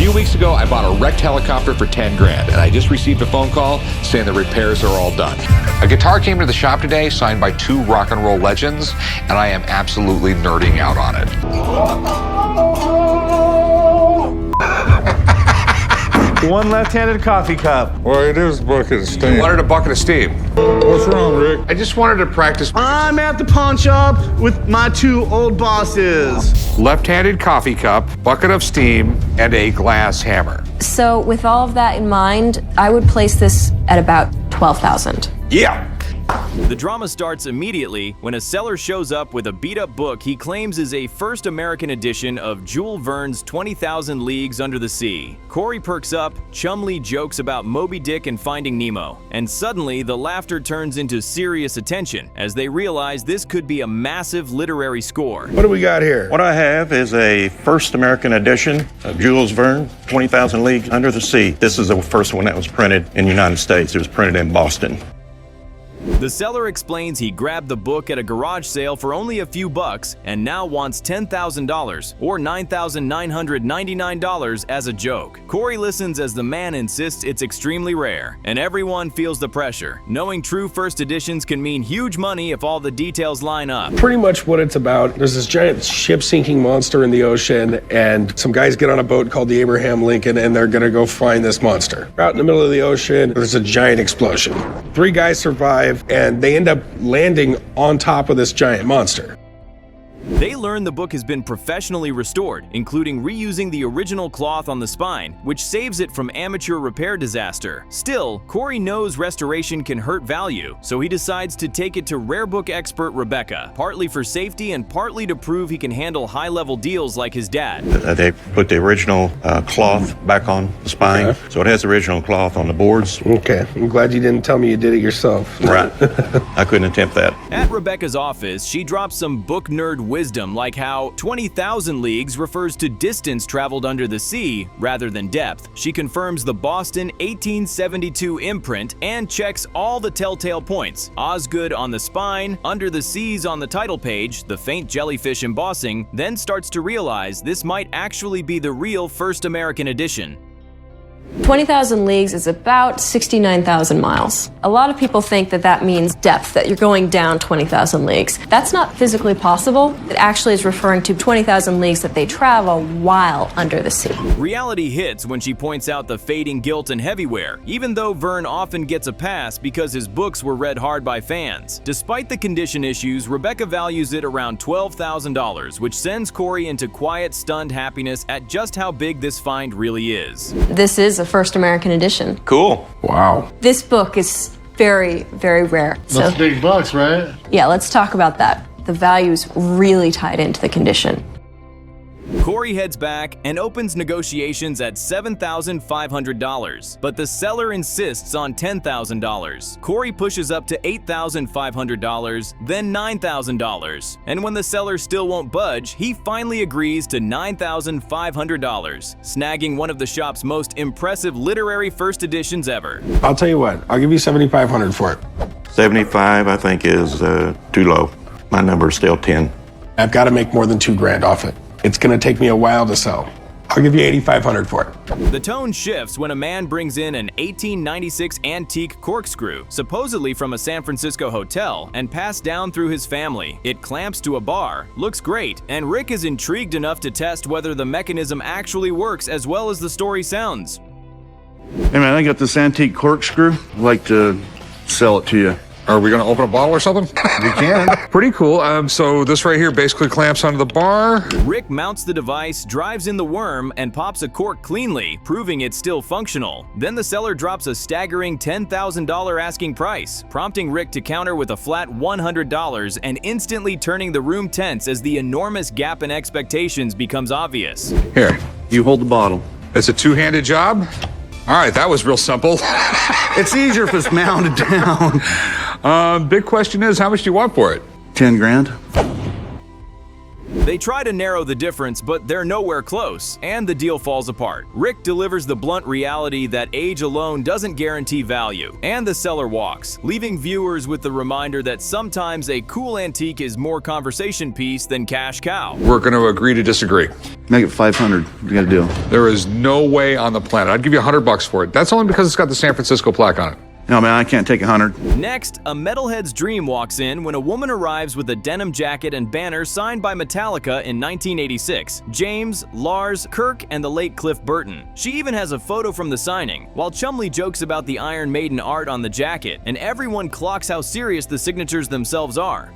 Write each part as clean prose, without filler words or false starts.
few weeks ago, I bought a wrecked helicopter for 10 grand, and I just received a phone call saying the repairs are all done. A guitar came to the shop today, signed by 2 rock and roll legends, and I am absolutely nerding out on it. One left-handed coffee cup. Well, it is a bucket of steam. I wanted a bucket of steam. What's wrong, Rick? I just wanted to practice. I'm at the pawn shop with my 2 old bosses. Left-handed coffee cup, bucket of steam, and a glass hammer. So with all of that in mind, I would place this at about 12,000. Yeah. The drama starts immediately when a seller shows up with a beat-up book he claims is a first American edition of Jules Verne's 20,000 Leagues Under the Sea. Corey perks up, Chumley jokes about Moby Dick and Finding Nemo, and suddenly the laughter turns into serious attention as they realize this could be a massive literary score. What do we got here? What I have is a first American edition of Jules Verne, 20,000 Leagues Under the Sea. This is the first one that was printed in the United States. It was printed in Boston. The seller explains he grabbed the book at a garage sale for only a few bucks and now wants $10,000 or $9,999 as a joke. Corey listens as the man insists it's extremely rare, and everyone feels the pressure, knowing true first editions can mean huge money if all the details line up. Pretty much what it's about. There's this giant ship-sinking monster in the ocean, and some guys get on a boat called the Abraham Lincoln, and they're gonna go find this monster. Out in the middle of the ocean, there's a giant explosion. 3 guys survive, and they end up landing on top of this giant monster. They learn the book has been professionally restored, including reusing the original cloth on the spine, which saves it from amateur repair disaster. Still, Corey knows restoration can hurt value, so he decides to take it to rare book expert Rebecca, partly for safety and partly to prove he can handle high-level deals like his dad. They put the original cloth back on the spine, Okay. so it has the original cloth on the boards. Okay, I'm glad you didn't tell me you did it yourself. Right. I couldn't attempt that. At Rebecca's office, she drops some book nerd wisdom like how 20,000 leagues refers to distance traveled under the sea rather than depth. She confirms the Boston 1872 imprint and checks all the telltale points. Osgood on the spine, Under the Seas on the title page, the faint jellyfish embossing, then starts to realize this might actually be the real first American edition. 20,000 leagues is about 69,000 miles. A lot of people think that that means depth, that you're going down 20,000 leagues. That's not physically possible. It actually is referring to 20,000 leagues that they travel while under the sea. Reality hits when she points out the fading gilt and heavyware, even though Verne often gets a pass because his books were read hard by fans. Despite the condition issues, Rebecca values it around $12,000, which sends Corey into quiet, stunned happiness at just how big this find really is. This is a first American edition. Cool. Wow. This book is very, very rare. That's big bucks, right? Yeah, let's talk about that. The value's really tied into the condition. Corey heads back and opens negotiations at $7,500, but the seller insists on $10,000. Corey pushes up to $8,500, then $9,000. And when the seller still won't budge, he finally agrees to $9,500, snagging one of the shop's most impressive literary first editions ever. I'll tell you what, I'll give you $7,500 for it. 75, I think, is too low. My number is still 10. I've got to make more than $2 grand off it. It's gonna take me a while to sell. I'll give you $8,500 for it. The tone shifts when a man brings in an 1896 antique corkscrew, supposedly from a San Francisco hotel, and passed down through his family. It clamps to a bar, looks great, and Rick is intrigued enough to test whether the mechanism actually works as well as the story sounds. Hey man, I got this antique corkscrew. I'd like to sell it to you. Are we gonna open a bottle or something? We can. Pretty cool. So this right here basically clamps onto the bar. Rick mounts the device, drives in the worm, and pops a cork cleanly, proving it's still functional. Then the seller drops a staggering $10,000 asking price, prompting Rick to counter with a flat $100 and instantly turning the room tense as the enormous gap in expectations becomes obvious. Here, You hold the bottle. it's a two-handed job. All right, that was real simple. It's easier if it's mounted down. Big question is, how much do you want for it? 10 grand. They try to narrow the difference, but they're nowhere close, and the deal falls apart. Rick delivers the blunt reality that age alone doesn't guarantee value, and the seller walks, leaving viewers with the reminder that sometimes a cool antique is more conversation piece than cash cow. We're going to agree to disagree. Make it 500. We got a deal. There is no way on the planet. I'd give you $100 for it. That's only because it's got the San Francisco plaque on it. No, man, I can't take 100. Next, a metalhead's dream walks in when a woman arrives with a denim jacket and banner signed by Metallica in 1986. James, Lars, Kirk, and the late Cliff Burton. She even has a photo from the signing, while Chumley jokes about the Iron Maiden art on the jacket, and everyone clocks how serious the signatures themselves are.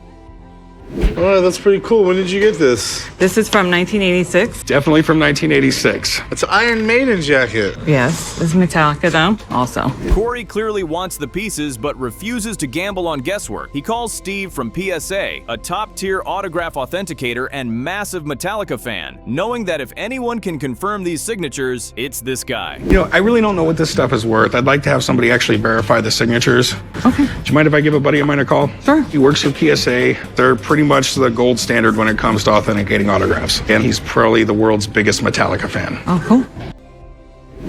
Oh, that's pretty cool. When did you get this? This is from 1986. Definitely from 1986. It's an Iron Maiden jacket. Yes, it's Metallica though, also. Corey clearly wants the pieces but refuses to gamble on guesswork. He calls Steve from PSA, a top-tier autograph authenticator and massive Metallica fan, knowing that if anyone can confirm these signatures, it's this guy. You know, I really don't know what this stuff is worth. I'd like to have somebody actually verify the signatures. Okay. Do you mind if I give a buddy of mine a call? Sure. He works for PSA. They're pretty much the gold standard when it comes to authenticating autographs. And he's probably the world's biggest Metallica fan. Oh, cool.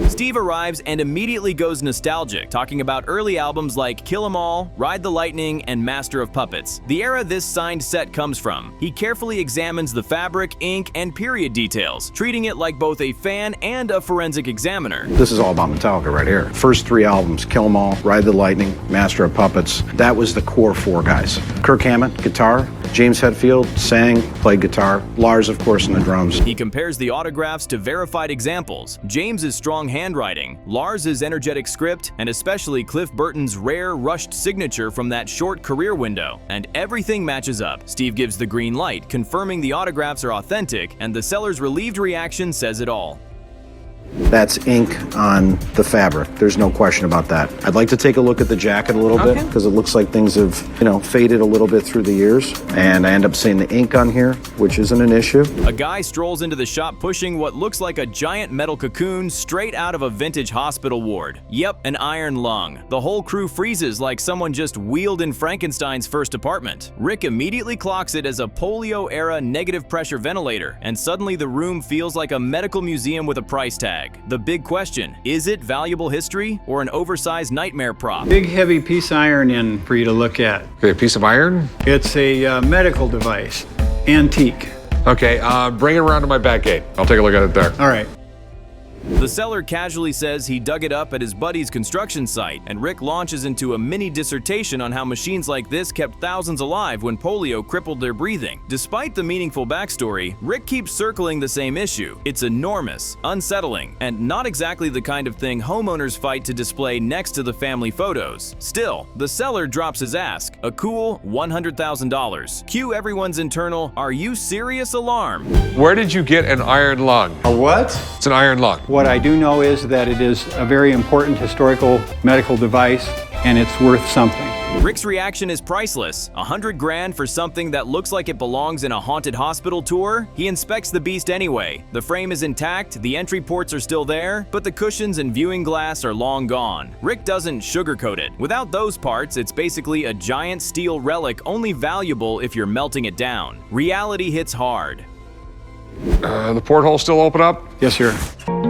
Steve arrives and immediately goes nostalgic, talking about early albums like Kill 'Em All, Ride the Lightning, and Master of Puppets, the era this signed set comes from. He carefully examines the fabric, ink, and period details, treating it like both a fan and a forensic examiner. This is all about Metallica right here. First three albums, Kill 'Em All, Ride the Lightning, Master of Puppets, that was the core four guys. Kirk Hammett, guitar. James Hetfield sang, played guitar. Lars, of course, on the drums. He compares the autographs to verified examples. James's strong handwriting, Lars's energetic script, and especially Cliff Burton's rare, rushed signature from that short career window. And everything matches up. Steve gives the green light, confirming the autographs are authentic, and the seller's relieved reaction says it all. That's ink on the fabric. There's no question about that. I'd like to take a look at the jacket a little bit because it looks like things have, faded a little bit through the years. And I end up seeing the ink on here, which isn't an issue. A guy strolls into the shop pushing what looks like a giant metal cocoon straight out of a vintage hospital ward. Yep, an iron lung. The whole crew freezes like someone just wheeled in Frankenstein's first apartment. Rick immediately clocks it as a polio-era negative pressure ventilator, and suddenly the room feels like a medical museum with a price tag. The big question, is it valuable history or an oversized nightmare prop? Big heavy piece of iron in for you to look at. Okay, a piece of iron? It's a medical device, antique. Okay, bring it around to my back gate. I'll take a look at it there. All right. The seller casually says he dug it up at his buddy's construction site, and Rick launches into a mini dissertation on how machines like this kept thousands alive when polio crippled their breathing. Despite the meaningful backstory, Rick keeps circling the same issue. It's enormous, unsettling, and not exactly the kind of thing homeowners fight to display next to the family photos. Still, the seller drops his ask, a cool $100,000. Cue everyone's internal, "Are you serious?" alarm. Where did you get an iron lung? A what? It's an iron lung. What I do know is that it is a very important historical medical device, and it's worth something. Rick's reaction is priceless. $100 grand for something that looks like it belongs in a haunted hospital tour? He inspects the beast anyway. The frame is intact, the entry ports are still there, but the cushions and viewing glass are long gone. Rick doesn't sugarcoat it. Without those parts, it's basically a giant steel relic only valuable if you're melting it down. Reality hits hard. The porthole still open up? Yes, sir.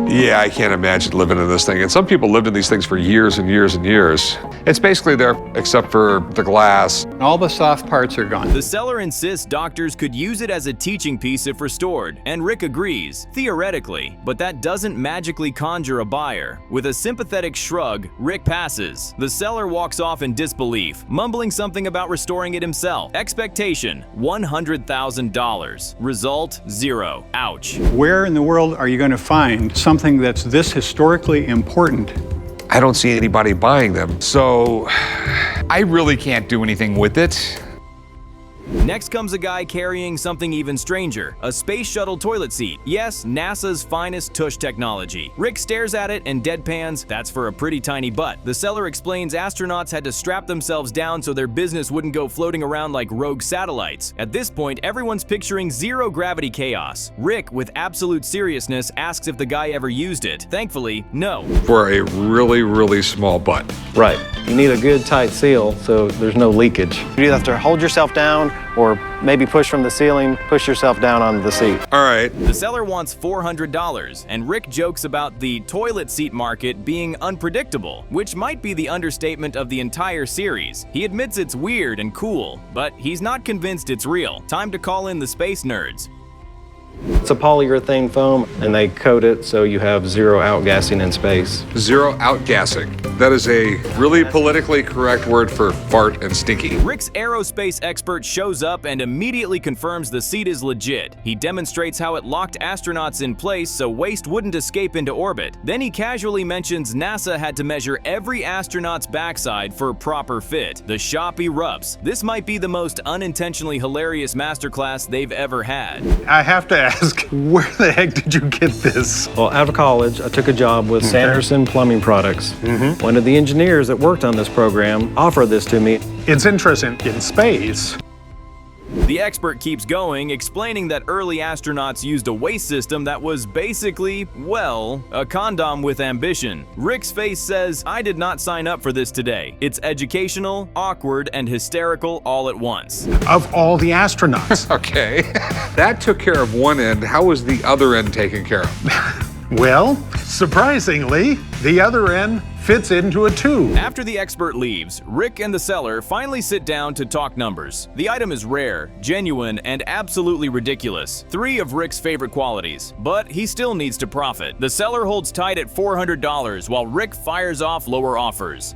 Yeah, I can't imagine living in this thing. And some people lived in these things for years and years and years. It's basically there except for the glass. All the soft parts are gone. The seller insists doctors could use it as a teaching piece if restored, and Rick agrees, theoretically, but that doesn't magically conjure a buyer. With a sympathetic shrug, Rick passes. The seller walks off in disbelief, mumbling something about restoring it himself. Expectation, $100,000. Result, 0. Ouch. Where in the world are you going to find something that's this historically important? I don't see anybody buying them, so I really can't do anything with it. Next comes a guy carrying something even stranger, a space shuttle toilet seat. Yes, NASA's finest tush technology. Rick stares at it and deadpans, "That's for a pretty tiny butt." The seller explains astronauts had to strap themselves down so their business wouldn't go floating around like rogue satellites. At this point, everyone's picturing zero gravity chaos. Rick, with absolute seriousness, asks if the guy ever used it. Thankfully, no. For a really, really small butt. Right. You need a good tight seal so there's no leakage. You either have to hold yourself down or maybe push from the ceiling, push yourself down onto the seat. All right. The seller wants $400, and Rick jokes about the toilet seat market being unpredictable, which might be the understatement of the entire series. He admits it's weird and cool, but he's not convinced it's real. Time to call in the space nerds. It's a polyurethane foam, and they coat it so you have zero outgassing in space. Zero outgassing. That is a really politically correct word for fart and stinky. Rick's aerospace expert shows up and immediately confirms the seat is legit. He demonstrates how it locked astronauts in place so waste wouldn't escape into orbit. Then he casually mentions NASA had to measure every astronaut's backside for proper fit. The shop erupts. This might be the most unintentionally hilarious masterclass they've ever had. I have to ask, where the heck did you get this? Well, out of college, I took a job with Sanderson Plumbing Products. One of the engineers that worked on this program offered this to me. It's interesting in space. The expert keeps going, explaining that early astronauts used a waste system that was basically, well, a condom with ambition. Rick's face says, I did not sign up for this today. It's educational, awkward, and hysterical all at once. Of all the astronauts. Okay. That took care of one end. How was the other end taken care of? Well, surprisingly, the other end fits into a tube. After the expert leaves, Rick and the seller finally sit down to talk numbers. The item is rare, genuine, and absolutely ridiculous. 3 of Rick's favorite qualities, but he still needs to profit. The seller holds tight at $400 while Rick fires off lower offers.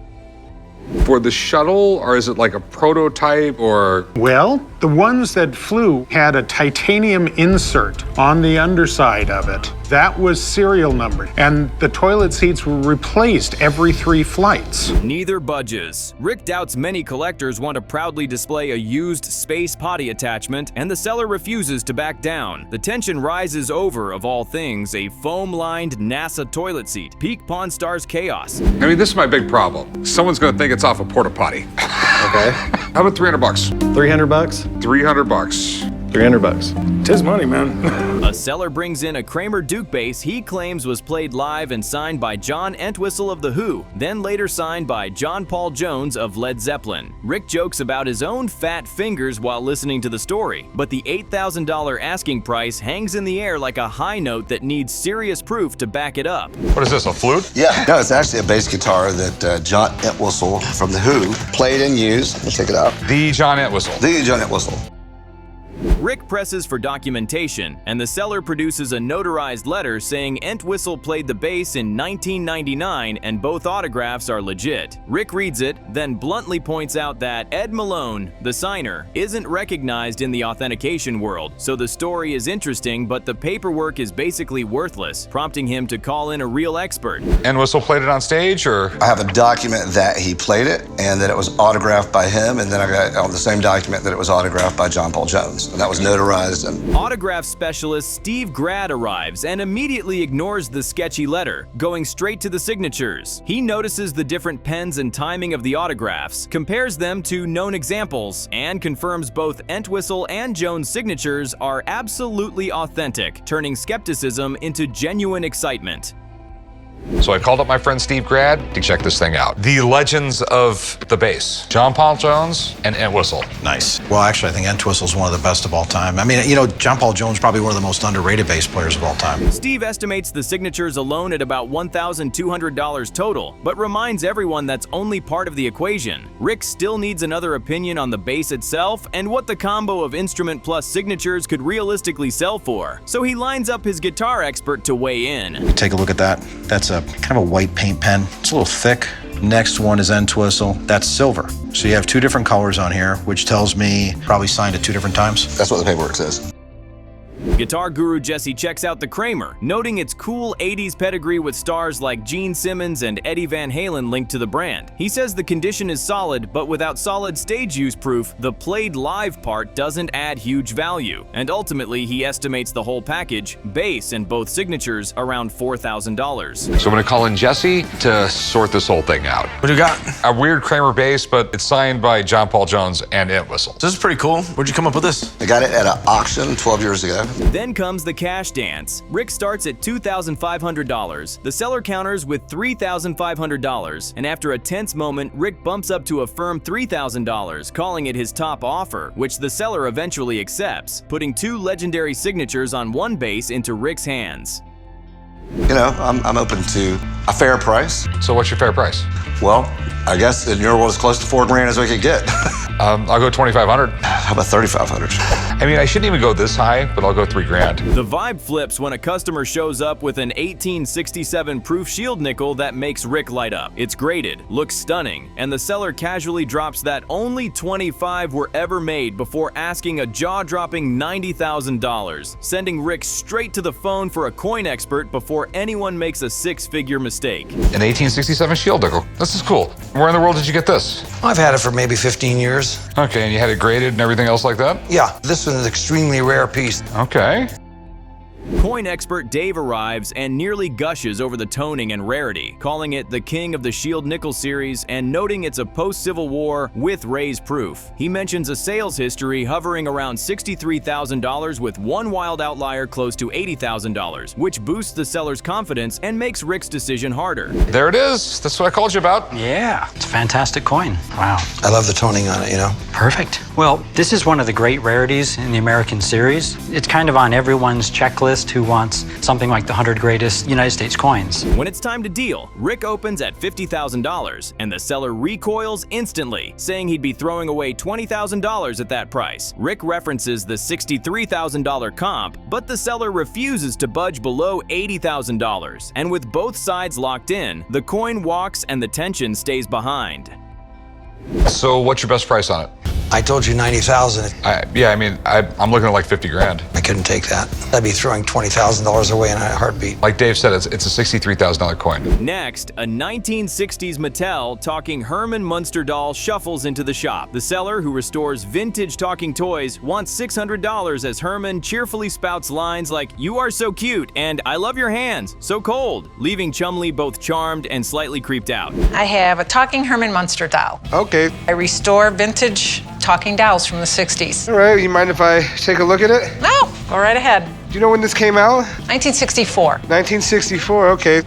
For the shuttle, or is it like a prototype, or? Well, the ones that flew had a titanium insert on the underside of it. That was serial numbered, and the toilet seats were replaced every 3 flights. Neither budges. Rick doubts many collectors want to proudly display a used space potty attachment, and the seller refuses to back down. The tension rises over, of all things, a foam-lined NASA toilet seat. Peak Pawn Stars chaos. I mean, this is my big problem. Someone's gonna think it's off a porta potty. Okay. How about $300? 300 bucks? $300. 300 bucks. Tis money, man. A seller brings in a Kramer Duke bass he claims was played live and signed by John Entwistle of The Who, then later signed by John Paul Jones of Led Zeppelin. Rick jokes about his own fat fingers while listening to the story, but the $8,000 asking price hangs in the air like a high note that needs serious proof to back it up. What is this, a flute? Yeah, no, it's actually a bass guitar that John Entwistle from The Who played and used. Let me take it out. The John Entwistle. The John Entwistle. Rick presses for documentation, and the seller produces a notarized letter saying Entwistle played the bass in 1999 and both autographs are legit. Rick reads it, then bluntly points out that Ed Malone, the signer, isn't recognized in the authentication world, so the story is interesting, but the paperwork is basically worthless, prompting him to call in a real expert. Entwistle played it on stage, or? I have a document that he played it and that it was autographed by him, and then I got on the same document that it was autographed by John Paul Jones. And that was notarized. And autograph specialist Steve Grad arrives and immediately ignores the sketchy letter, going straight to the signatures. He notices the different pens and timing of the autographs, compares them to known examples, and confirms both Entwistle and Jones' signatures are absolutely authentic, turning skepticism into genuine excitement. So I called up my friend Steve Grad to check this thing out. The legends of the bass. John Paul Jones and Entwistle. Nice. Well, actually, I think Entwistle's one of the best of all time. I mean, you know, John Paul Jones is probably one of the most underrated bass players of all time. Steve estimates the signatures alone at about $1,200 total, but reminds everyone that's only part of the equation. Rick still needs another opinion on the bass itself and what the combo of instrument plus signatures could realistically sell for. So he lines up his guitar expert to weigh in. Take a look at that. That's a kind of a white paint pen. It's a little thick. Next one is Entwistle. That's silver. So you have 2 different colors on here, which tells me probably signed at 2 different times. That's what the paperwork says. Guitar guru Jesse checks out the Kramer, noting its cool 80s pedigree with stars like Gene Simmons and Eddie Van Halen linked to the brand. He says the condition is solid, but without solid stage use proof, the played live part doesn't add huge value. And ultimately, he estimates the whole package, bass and both signatures, around $4,000. So I'm gonna call in Jesse to sort this whole thing out. What do you got? A weird Kramer bass, but it's signed by John Paul Jones and Entwistle. This is pretty cool. Where'd you come up with this? I got it at an auction 12 years ago. Then comes the cash dance. Rick starts at $2,500. The seller counters with $3,500, and after a tense moment, Rick bumps up to a firm $3,000, calling it his top offer, which the seller eventually accepts, putting two legendary signatures on one base into Rick's hands. You know, I'm open to a fair price. So what's your fair price? Well, I guess in your world, as close to $4,000 as we could get. I'll go 2,500. How about 3,500? I mean, I shouldn't even go this high, but I'll go $3,000. The vibe flips when a customer shows up with an 1867 proof shield nickel that makes Rick light up. It's graded, looks stunning, and the seller casually drops that only 25 were ever made before asking a jaw-dropping $90,000, sending Rick straight to the phone for a coin expert before anyone makes a six-figure mistake. An 1867 shield nickel. This is cool. Where in the world did you get this? I've had it for maybe 15 years. Okay, and you had it graded and everything else like that? Yeah, this was an extremely rare piece. Okay. Coin expert Dave arrives and nearly gushes over the toning and rarity, calling it the king of the Shield Nickel series and noting it's a post-Civil War with raised proof. He mentions a sales history hovering around $63,000 with one wild outlier close to $80,000, which boosts the seller's confidence and makes Rick's decision harder. There it is. That's what I called you about. Yeah, it's a fantastic coin. Wow. I love the toning on it, you know? Perfect. Well, this is one of the great rarities in the American series. It's kind of on everyone's checklist who wants something like the 100 greatest United States coins. When it's time to deal, Rick opens at $50,000 and the seller recoils instantly, saying he'd be throwing away $20,000 at that price. Rick references the $63,000 comp, but the seller refuses to budge below $80,000. And with both sides locked in, the coin walks and the tension stays behind. So what's your best price on it? I told you 90,000. Yeah, I mean, I'm looking at like $50,000. I couldn't take that. I'd be throwing $20,000 away in a heartbeat. Like Dave said, it's a $63,000 coin. Next, a 1960s Mattel talking Herman Munster doll shuffles into the shop. The seller, who restores vintage talking toys, wants $600 as Herman cheerfully spouts lines like, "You are so cute," and "I love your hands, so cold," leaving Chumley both charmed and slightly creeped out. I have a talking Herman Munster doll. Okay. I restore vintage talking dolls from the 60s. All right, you mind if I take a look at it? No, go right ahead. Do you know when this came out? 1964. 1964, okay.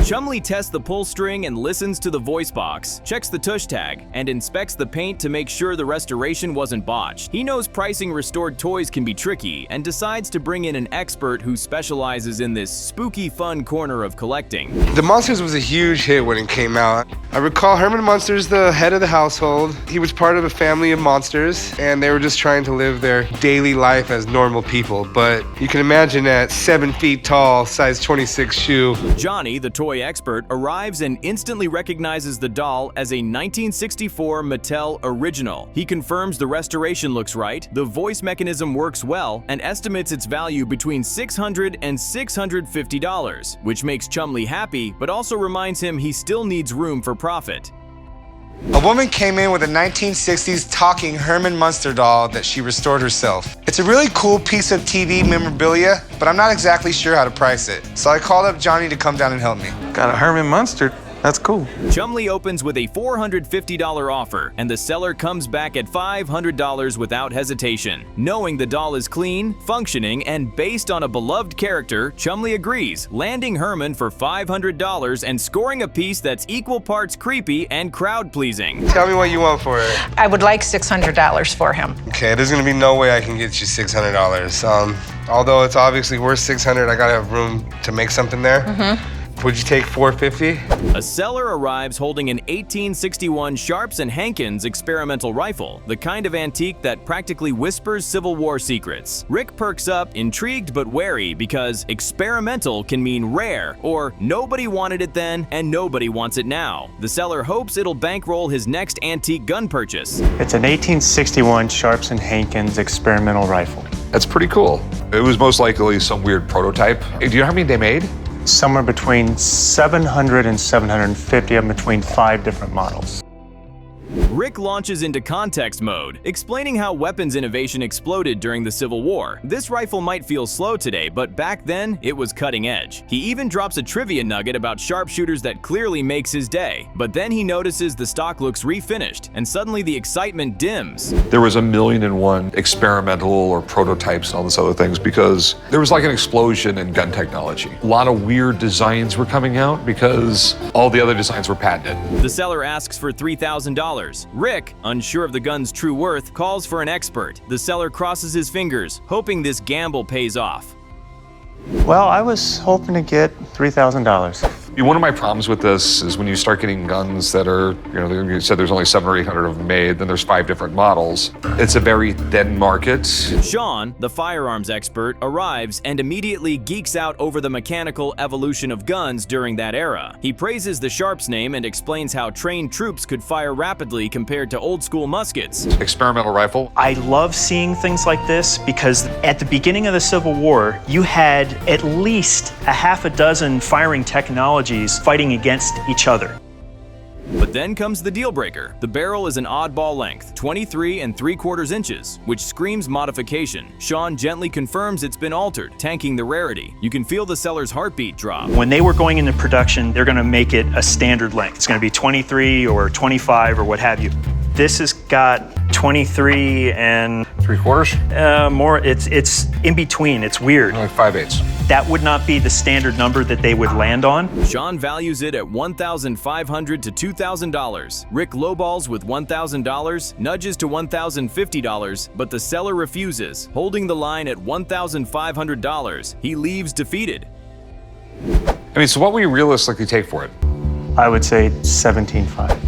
Chumley tests the pull string and listens to the voice box, checks the tush tag, and inspects the paint to make sure the restoration wasn't botched. He knows pricing restored toys can be tricky and decides to bring in an expert who specializes in this spooky fun corner of collecting. The Monsters was a huge hit when it came out. I recall Herman Munster's the head of the household. He was part of a family of monsters, and they were just trying to live their daily life as normal people. But you can imagine at 7 feet tall, size 26 shoe. Johnny, the toy expert, arrives and instantly recognizes the doll as a 1964 Mattel original. He confirms the restoration looks right, the voice mechanism works well, and estimates its value between $600 and $650, which makes Chumley happy, but also reminds him he still needs room for profit. A woman came in with a 1960s talking Herman Munster doll that she restored herself. It's a really cool piece of TV memorabilia, but I'm not exactly sure how to price it. So I called up Johnny to come down and help me. Got a Herman Munster? That's cool. Chumley opens with a $450 offer, and the seller comes back at $500 without hesitation. Knowing the doll is clean, functioning, and based on a beloved character, Chumley agrees, landing Herman for $500 and scoring a piece that's equal parts creepy and crowd-pleasing. Tell me what you want for it. I would like $600 for him. Okay, there's gonna be no way I can get you $600. Although it's obviously worth $600, I gotta have room to make something there. Mm-hmm. Would you take $450? A seller arrives holding an 1861 Sharps and Hankins experimental rifle, the kind of antique that practically whispers Civil War secrets. Rick perks up, intrigued but wary, because experimental can mean rare, or nobody wanted it then and nobody wants it now. The seller hopes it'll bankroll his next antique gun purchase. It's an 1861 Sharps and Hankins experimental rifle. That's pretty cool. It was most likely some weird prototype. Do you know how many they made? Somewhere between 700 and 750 of them between 5 different models. Rick launches into context mode, explaining how weapons innovation exploded during the Civil War. This rifle might feel slow today, but back then, it was cutting edge. He even drops a trivia nugget about sharpshooters that clearly makes his day. But then he notices the stock looks refinished, and suddenly the excitement dims. There was 1,000,001 experimental or prototypes and all this other things because there was like an explosion in gun technology. A lot of weird designs were coming out because all the other designs were patented. The seller asks for $3,000. Rick, unsure of the gun's true worth, calls for an expert. The seller crosses his fingers, hoping this gamble pays off. Well, I was hoping to get $3,000. One of my problems with this is when you start getting guns that are, you said there's only 700 or 800 of them made, then there's 5 different models. It's a very thin market. Sean, the firearms expert, arrives and immediately geeks out over the mechanical evolution of guns during that era. He praises the Sharps name and explains how trained troops could fire rapidly compared to old-school muskets. Experimental rifle. I love seeing things like this because at the beginning of the Civil War, you had at least a half a dozen firing technologies fighting against each other. But then comes the deal breaker. The barrel is an oddball length, 23 3/4 inches, which screams modification. Sean gently confirms it's been altered, tanking the rarity. You can feel the seller's heartbeat drop. When they were going into production, they're going to make it a standard length. It's going to be 23 or 25 or what have you. This has got 23 3/4? More, it's in between. It's weird. Like 5/8. That would not be the standard number that they would land on. Sean values it at $1,500 to $2,000. Rick lowballs with $1,000, nudges to $1,050, but the seller refuses, holding the line at $1,500. He leaves defeated. So what will you realistically take for it? I would say $17,500.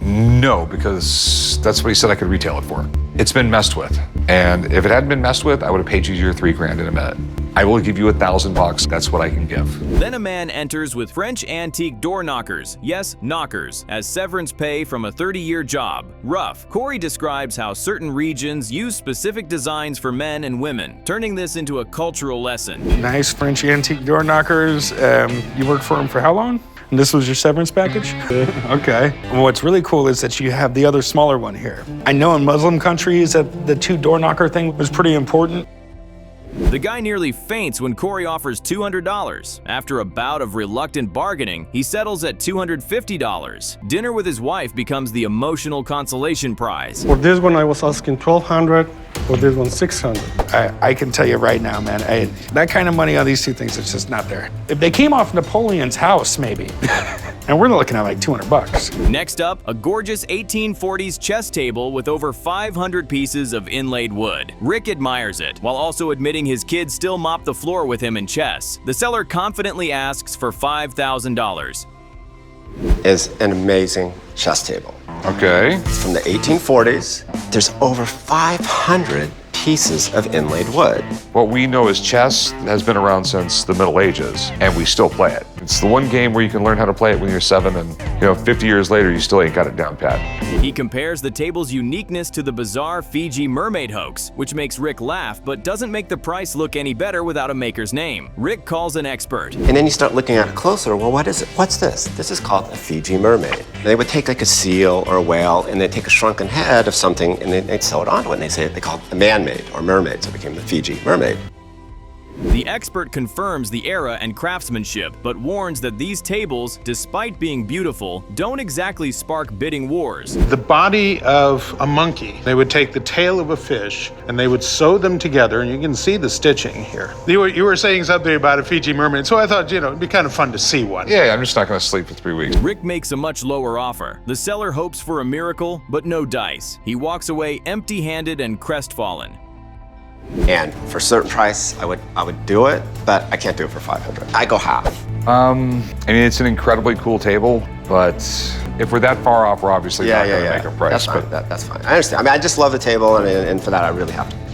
No, because that's what he said I could retail it for. It's been messed with. And if it hadn't been messed with, I would have paid you your $3,000 in a minute. I will give you $1,000. That's what I can give. Then a man enters with French antique door knockers, yes, knockers, as severance pay from a 30-year job. Rough. Corey describes how certain regions use specific designs for men and women, turning this into a cultural lesson. Nice French antique door knockers. You worked for them for how long? And this was your severance package? Okay. Well, what's really cool is that you have the other smaller one here. I know in Muslim countries that the 2 door knocker thing was pretty important. The guy nearly faints when Corey offers $200. After a bout of reluctant bargaining, he settles at $250. Dinner with his wife becomes the emotional consolation prize. For this one, I was asking $1,200. For this one, $600. I can tell you right now, man, that kind of money on these 2 things is just not there. If they came off Napoleon's house, maybe. And we're looking at like $200. Next up, a gorgeous 1840s chess table with over 500 pieces of inlaid wood. Rick admires it, while also admitting his kids still mop the floor with him in chess. The seller confidently asks for $5,000. Is an amazing chess table. Okay. It's from the 1840s. There's over 500 pieces of inlaid wood. What we know as chess has been around since the Middle Ages, and we still play it. It's the one game where you can learn how to play it when you're 7, and 50 years later, you still ain't got it down pat. He compares the table's uniqueness to the bizarre Fiji mermaid hoax, which makes Rick laugh, but doesn't make the price look any better without a maker's name. Rick calls an expert. And then you start looking at it closer. Well, what is it? What's this? This is called a Fiji mermaid. They would take like a seal or a whale, and they'd take a shrunken head of something, and they'd sew it onto it, and they called it a man-made or mermaid, so it became the Fiji mermaid. The expert confirms the era and craftsmanship, but warns that these tables, despite being beautiful, don't exactly spark bidding wars. The body of a monkey, they would take the tail of a fish and they would sew them together, and you can see the stitching here. You were saying something about a Fiji mermaid, so I thought, it'd be kind of fun to see one. Yeah, I'm just not going to sleep for 3 weeks. Rick makes a much lower offer. The seller hopes for a miracle, but no dice. He walks away empty-handed and crestfallen. And for a certain price, I would do it, but I can't do it for $500. I go half. It's an incredibly cool table, but if we're that far off, we're obviously not going to make a price. That's fine. That's fine. I understand. I just love the table, and for that, I really have to